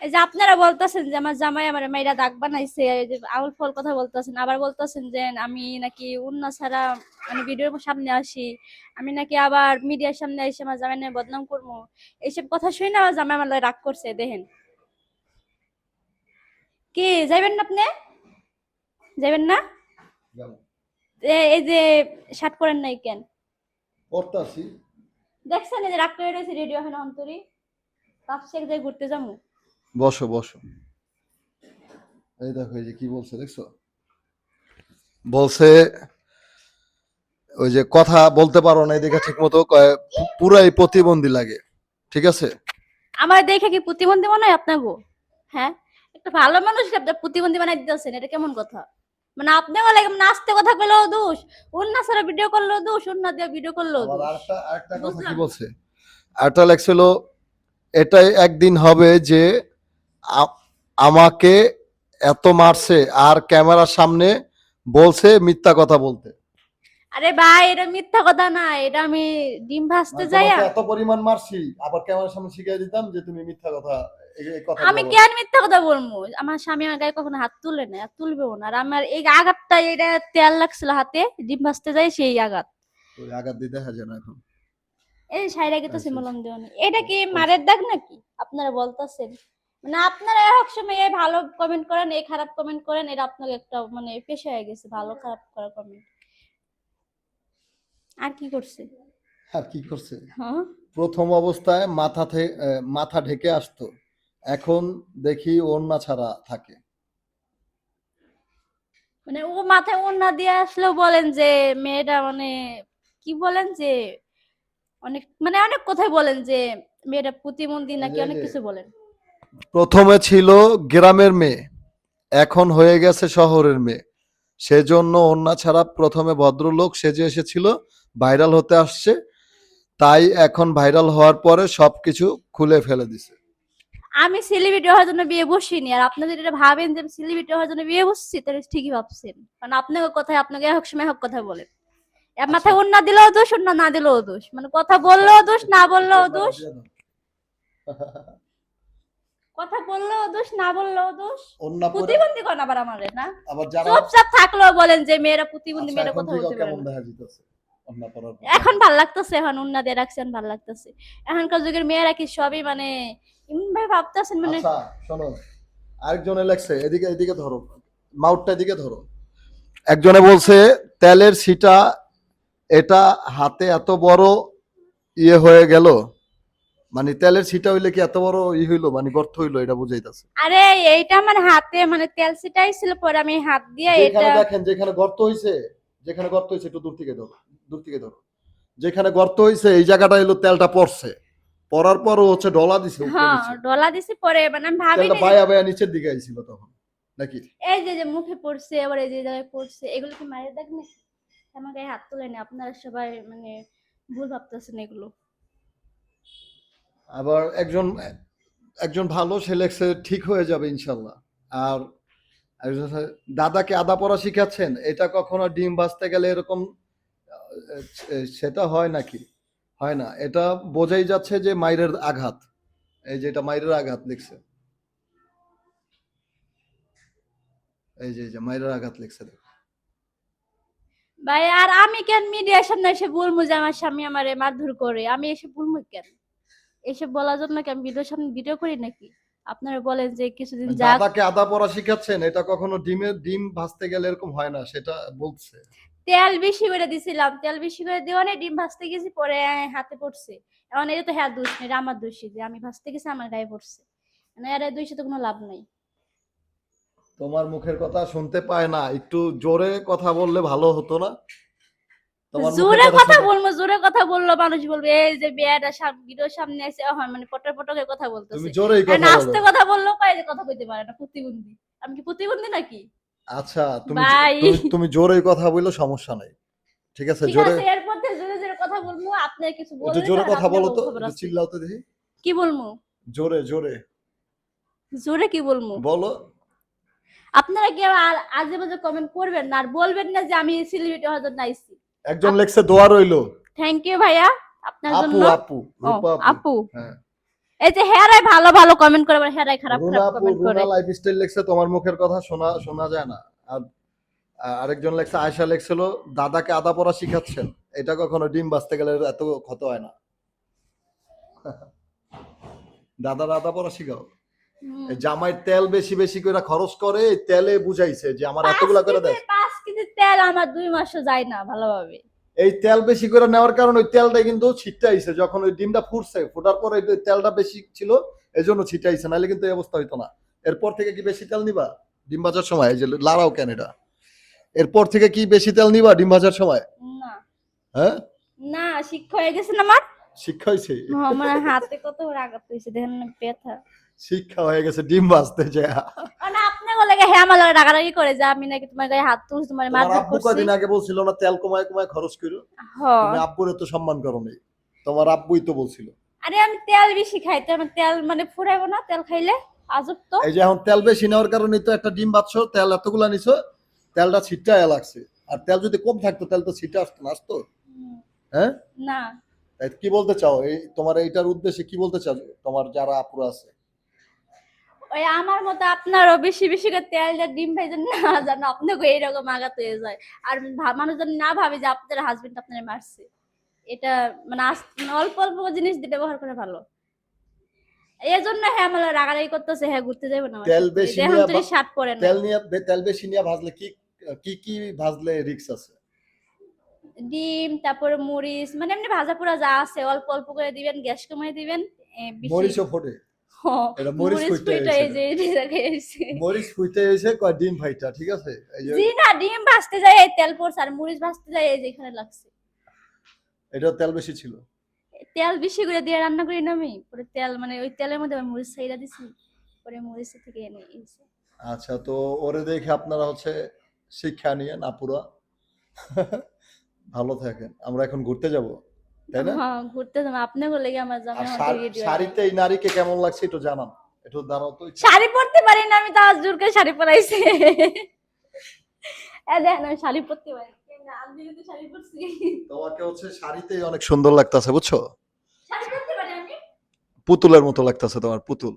এই যে আপনারা বলতেছেন যে আমার জামাই আমার মাইরা দাগ বানাইছে, এই যে আউল ফল কথা বলতেছেন, আবার বলতেছেন যে আমি নাকি উন্না ছাড়া মানে ভিডিওর সামনে আসি, আমি নাকি আবার মিডিয়ার সামনে এসে আমার জামাই নিয়ে বদনাম করবো। এইসব কথা শুনে আমার জামাই আমার লগে রাগ করছে দেখেন। কি যাইবেন না আপনি? যাইবেন না? যাবো। এই যে শার্ট পরেন নাই কেন? পড়তাছি। দেখছেন এই যে রাগ করে রয়েছে রেডিও এখন অন্তরি, ভাবছি এক জায়গায় ঘুরতে যাবো। বসো বসো। এই দেখো এই যে কি বলছে দেখছো, বলছে ওই যে কথা বলতে পারো না এদিকে ঠিক মতো, পুরাই প্রতিবন্ধী লাগে। ঠিক আছে, আমার দেখে কি প্রতিবন্ধী মনে হয় আপনাকে? হ্যাঁ, একটা ভালো মানুষকে আপনি প্রতিবন্ধী বানাই দিতেছেন, এটা কেমন কথা? মানে আপনি বলে নাচতে কথা কইলেও দোষ, অন্য ছাড়া ভিডিও করলেও দোষ, অন্য দিয়ে ভিডিও করলেও আবার দোষ। আরেকটা কথা কি বুঝলাম। বলছে, আরেকটা লেখছিল, এটাই একদিন হবে যে আমাকে এত মারছে আর ক্যামেরার সামনে বলছে মিথ্যা কথা বলতে। আরে ভাই, এটা মিথ্যা কথা না, এটা আমি ডিম ভাজতে মানে যাইয়া। তোমাকে এত পরিমাণ মারছি, আবার ক্যামেরার সামনে শিখিয়ে দিতাম যে তুমি মিথ্যা কথা, এই কথাগুলো আমি বলো। কেন মিথ্যা কথা বলবো? আমার স্বামী আমার গায়ে কখনো হাত তুলে না, আর তুলবেও না। আর আমার এই আঘাতটা, এটা তেল লাগছিল হাতে ডিম ভাজতে যাই, সেই আঘাত। তো আঘাত দিয়ে দেখা যায় না এখন। এই সাইরা গেছে আচ্ছা আচ্ছা। মলম দেওয়া নেই। এটা কি মারের দাগ নাকি আপনারা বলতেছেন? মানে আপনারা এক সময় এই ভালো কমেন্ট করেন, এই খারাপ কমেন্ট করেন, এটা আপনাকে একটা মানে পেশা হয়ে গেছে ভালো খারাপ করা কমেন্ট। আর কি করছে? আর কি করছে, হ্যাঁ, প্রথম অবস্থায় মাথা ঢেকে আসতো, এখন দেখি ওড়না ছাড়া থাকে। মানে ও মাথায় ওড়না দিয়ে আসলেও বলেন যে মেয়েটা মানে কি বলেন যে অনেক মানে অনেক কথাই বলেন যে মেয়েটা প্রতিবন্ধী এই নাকি যে এই অনেক যে কিছু বলেন। প্রথমে ছিল গ্রামের মেয়ে, এখন হয়ে গেছে শহরের মেয়ে, সেজন্য ওড়না ছাড়া প্রথমে ভদ্রলোক সেজে এসেছিল, ভাইরাল হতে আসছে, তাই এখন ভাইরাল হওয়ার পরে সবকিছু খুলে ফেলে দিছে। আমি সেলিব্রিটি হওয়ার জন্য বিয়ে বসিনি, আর আপনারা যদি এটা ভাবেন যে আমি সেলিব্রিটি হওয়ার জন্য বিয়ে বসছি, তাহলে ঠিকই ভাবছেন। কারণ আপনাকে কথায় আপনাকে এক সময় এক কথা বলেন। এর আচ্ছা মাথায় ওড়না দিলেও দোষ, ওড়না না দিলেও দোষ, মানে কথা আচ্ছা, বললেও দোষ, না একটু বললেও ওড়নাটা দোষ। দিয়ে দাও। কথা বললেও দোষ, না বললেও দোষ। ওড়না পরে প্রতিবন্ধী কোন আবার আমারে না? আবার যারা, চুপচাপ থাকলেও বলেন যে মেয়েরা প্রতিবন্ধী, আচ্ছা মেয়েরা এখন কথা থেকে বলতে পারে কেমন না। দেখা যেতেছে ওড়না পরার পর এখন দেখো। ভাল লাগতেছে, এখন উন্না দিয়ে রাখছেন ভাল লাগতেছে। এখনকার যুগের মেয়েরা কি সবই মানে এমন ভাবে ভাবতেছেন মানে। আচ্ছা শোনো, আরেকজনে লেখছে, এদিকে এদিকে ধরো, মাউথটা এদিকে ধরো। একজনে বলছে তেলের ছিটা, এটা হাতে এত বড় ইয়ে হয়ে গেল, মানে তেলের ছিটা হইলে কি এত বড় হইলো, মানে গর্ত হইলো, এটা বুঝাইতেছে। আরে এইটা আমার হাতে মানে তেল ছিটাই ছিল, পরে আমি হাত দিয়ে যেখানে এটা। দেখেন যেখানে গর্ত হইছে, যেখানে গর্ত হইছে একটু দূর থেকে ধরো, দূর থেকে ধরো, যেখানে গর্ত হইছে এই জায়গাটা হইলো তেলটা পড়ছে, পড়ার পরও হচ্ছে ডলা দিছে উপরে হ্যাঁ, নিচে, ডলা দিছি, পরে মানে আমি তেলটা ভাবিনি যে বায়া বায়া নিচের দিকে আইছিল তখন নাকি। এই যে যে মুখে পড়ছে, আবার এই যে জায়গায় পড়ছে, এগুলো কি মায়ের দাগ নাকি? আমার গায়ে হাত তোলেনি, আপনারা সবাই মানে ভুল ভাবতেছেন এগুলো। আবার একজন একজন ভালো সে লেখছে ঠিক হয়ে যাবে ইনশাল্লাহ। আর একজন আছে, দাদাকে আদা পড়া শিখাচ্ছেন, এটা কখনো ডিম ভাজতে গেলে এরকম সেটা হয় নাকি? হয় না, এটা বোঝাই যাচ্ছে যে মাইরের আঘাত, এই যে এটা মাইরের আঘাত লিখছে, এই যে মাইরের আঘাত লিখছে দেখো। ভাই আর আমি কেন মিডিয়ার সামনে এসে বলবো যে আমার স্বামী আমারে মারধর করে? আমি এসে বলবো কেন? এসব বলার জন্য কি আমি ভিডিওর সামনে ভিডিও করি নাকি? আপনারা বলেন যে কিছুদিন যাক। দাদাকে আদা পড়া শিখাচ্ছেন, এটা কখনো ডিম ভাজতে গেলে এরকম হয় না, সেটা বলছে। তেল বেশি করে দিছিলাম, তেল বেশি করে দেওয়া নেই, ডিম ভাজতে গেছি, পরে হাতে পড়ছে। এখন এটা তো হ্যাঁ দোষ নেই, এটা আমার দোষী যে আমি ভাজতে গেছি আমার গায়ে পড়ছে। মানে এর দোষে তো কোনো লাভ নাই। তোমার মুখের কথা শুনতে পায় না, একটু জোরে কথা বললে ভালো হতো না? তোমার মুখের জোরে কথা কথা শুনতে, বলবো, জোরে কথা বললো মানুষ বলবে এই যে বিয়াটা ভিডিওর সামনে এসে হয় মানে পটর পটকে কথা তুমি বলতেছে। জোরেই আর কথা বলো। আস্তে কথা বললেও পাই যে কথা কইতে পারে না, প্রতিবন্ধী। আমি কি প্রতিবন্ধী নাকি? আচ্ছা, তুমি ভাই তুমি তুমি জোরেই কথা বললে সমস্যা নাই, ঠিক আছে, ঠিক জোরে আছে, এরপর থেকে জোরে জোরে কথা বলবো, আপনি কিছু একটু বললেন জোরে আর কথা আপনার বলো তো, খবর একটু আছে। চিল্লাও তো দেখি। কি বলবো? জোরে জোরে জোরে কি বলবো? বলো। আপনারা কি আর আজে বাজে কমেন্ট করবেন না, আর বলবেন না যে আমি সেলিব্রিটি হওয়ার জন্য আইছি। একজন লেখছে দোয়া রইলো। থ্যাংক ইউ ভাইয়া আপনার আপু জন্য। আপু ও রূপা আপু। আপু, হ্যাঁ, এই যে হেরাই ভালো ভালো কমেন্ট করে, আবার হেরাই খারাপ রুনা খারাপ আপু, কমেন্ট করে। রুনা লাইফস্টাইল লেখছে তোমার মুখের কথা শোনা শোনা যায় না। আর আরেকজন লেখছে, আয়শা লেখছিল দাদাকে আদা পড়া শিখাচ্ছেন, এটা কখনো ডিম বাজতে গেলে এত ক্ষত হয় না। দাদার আদা পড়া শিখাও। হুম। এই জামাই তেল বেশি বেশি করে খরচ করে, এই তেলে বুঝাইছে যে আমার 5 এতগুলা করে কেজি দেয়। 5 কেজি তেল আমার 2 মাসও যায় না ভালোভাবে। এই তেল বেশি করে নেওয়ার কারণে ওই তেলটা কিন্তু ছিটটাইছে, যখন ওই ডিমটা ফুটছে, ফোটার পরে ওই তেলটা বেশি ছিল, এই জন্য ছিটাইছে, নাহলে কিন্তু এই অবস্থা হইতো না। এরপর থেকে কি বেশি তেল নিবা ডিম ভাজার সময়? এই যে লাড়াও কেন এটা, এরপর থেকে কি বেশি তেল নিবা ডিম ভাজার সময়? না হ্যাঁ, না, শিক্ষা হয়ে গেছে না আমার। শিক্ষা হয়েছে, আমার হাতে কত বড় আঘাত হয়েছে, দেখেন না ব্যথা। শিক্ষা হয়ে গেছে ডিম ভাজতে যায়। মানে আপনি বলে হ্যাঁ আমার লগে রাগারাগি করে যে আমি নাকি তোমার গায়ে হাত তুলছি, তোমার তোমার মারধর আব্বু করছি। কদিন আগে বলছিল না তেল কমায় কমায় খরচ করো? তুমি হ্যাঁ। আব্বুরে তো সম্মান করো নাই, তোমার আব্বুই তো বলছিল। আরে আমি তেল বেশি খাই তো, আমার তেল মানে ফুরাইবো না তেল খাইলে, আজব তো। এই যে এখন তেল বেশি নেওয়ার কারণে তো একটা ডিম বাজছো, তেল এতগুলা নিছো, তেলটা ছিটটায় লাগছে। আর তেল যদি কম থাকতো তেল তো ছিটে আসতো না, আসতো? হুম, হ্যাঁ, না তাই কি বলতে চাও? এই তোমার এইটার উদ্দেশ্যে কি বলতে চাও তোমার যারা আপুরা আছে? ওই আমার মতো আপনারও বেশি বেশি করে তেল দিয়ে ডিম ভেজে না জানো, আপনাকে এইরকম আঘাত হয়ে যায়। আর মানুষ যেন না ভাবে যে আপনার হাজবেন্ড আপনার মারছে। এটা মানে মানে অল্প অল্প জিনিস দিয়ে ব্যবহার করে ভালো। এই জন্য হ্যাঁ আমার রাগারাগি করতেছে, হ্যাঁ ঘুরতে যাবো না আমার তেল সাথে। এই বেশি যে এখন নিয়ে তুই শার্ট পরে নাই। তেল বেশি নিয়ে ভাজলে কি কি কি ভাজলে রিস্ক আছে? ডিম, তারপরে মরিচ, মানে এমনি ভাজা পোড়া যা আছে অল্প অল্প করে দিবেন, গ্যাস কমিয়ে দিবেন। বেশি মরিচও ফোটে? এটা মরিচ মরিচ ফুইটে ফুইটা হয়েছে, এই যে এই জায়গায় এসে। মরিচ ফুইটে হয়েছে কয় ডিম ভাইটা, ঠিক আছে? এই যে জি না, ডিম ভাজতে যায় এই তেল পড়ছে, আর মরিচ ভাজতে যায় এই যে এখানে লাগছে। এটা তেল বেশি ছিল। তেল বেশি করে দিয়ে রান্না করি না আমি, পরে তেল মানে ওই তেলের মধ্যে আমি মরিচ ছাইড়া দিছি, পরে মরিচ থেকে এনে এসে। আচ্ছা, তো ওরে দেখে আপনারা হচ্ছে শিক্ষা নিয়েন আপুরা। ভালো থাকেন, আমরা এখন ঘুরতে যাব, তাই না? হ্যাঁ ঘুরতে যাবো, আপনি বলে কি আমার আর জামাই আমাদের ভিডিও। শাড়িতে এই নারীকে কেমন লাগছে একটু জানান, একটু দাঁড়াও তো। শাড়ি পরতে পারি না আমি, তো আজ জোর করে শাড়ি পরাইছে। দেখেন আমি শাড়ি পরতে পারি, আমি কিন্তু শাড়ি পরছি। তোমাকে হচ্ছে শাড়িতেই অনেক সুন্দর লাগতাছে, বুঝছো? শাড়ি পরতে পারি আমি। পুতুলের মতো লাগতাছে তোমার, পুতুল।